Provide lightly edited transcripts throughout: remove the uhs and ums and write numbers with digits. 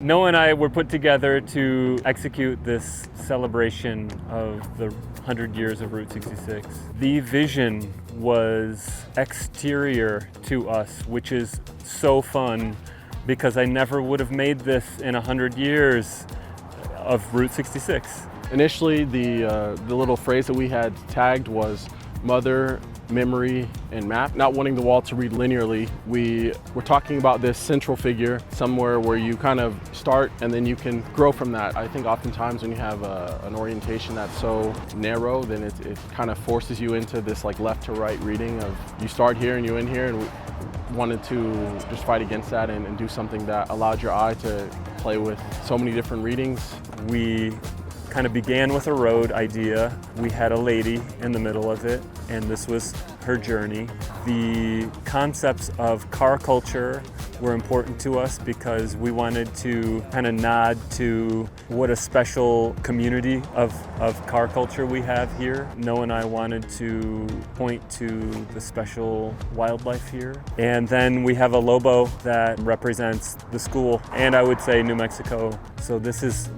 Noah and I were put together to execute this celebration of the 100 years of Route 66. The vision was exterior to us, which is so fun because I never would have made this in 100 years of Route 66. Initially, the little phrase that we had tagged was mother, memory, and map. Not wanting the wall to read linearly, we were talking about this central figure, somewhere where you kind of start and then you can grow from that. I think oftentimes when you have an orientation that's so narrow, then it kind of forces you into this like left to right reading of you start here and you end here, and we wanted to just fight against that and do something that allowed your eye to play with so many different readings. We kind of began with a road idea. We had a lady in the middle of it, and this was her journey. The concepts of car culture were important to us because we wanted to kind of nod to what a special community of car culture we have here. Noah and I wanted to point to the special wildlife here. And then we have a lobo that represents the school, and I would say New Mexico. So this is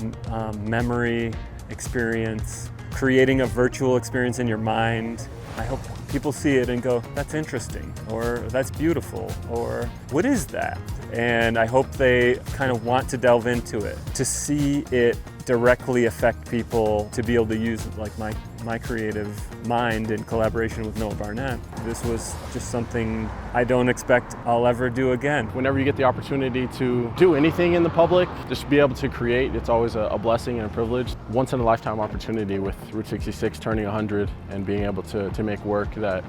memory, experience, creating a virtual experience in your mind. I hope people see it and go, that's interesting, or that's beautiful, or what is that? And I hope they kind of want to delve into it, to see it directly affect people, to be able to use like my creative mind in collaboration with Noah Barnett. This was just something I don't expect I'll ever do again. Whenever you get the opportunity to do anything in the public, just be able to create, it's always a blessing and a privilege. Once in a lifetime opportunity with Route 66 turning 100 and being able to make work that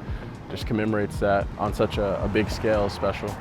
just commemorates that on such a big scale is special.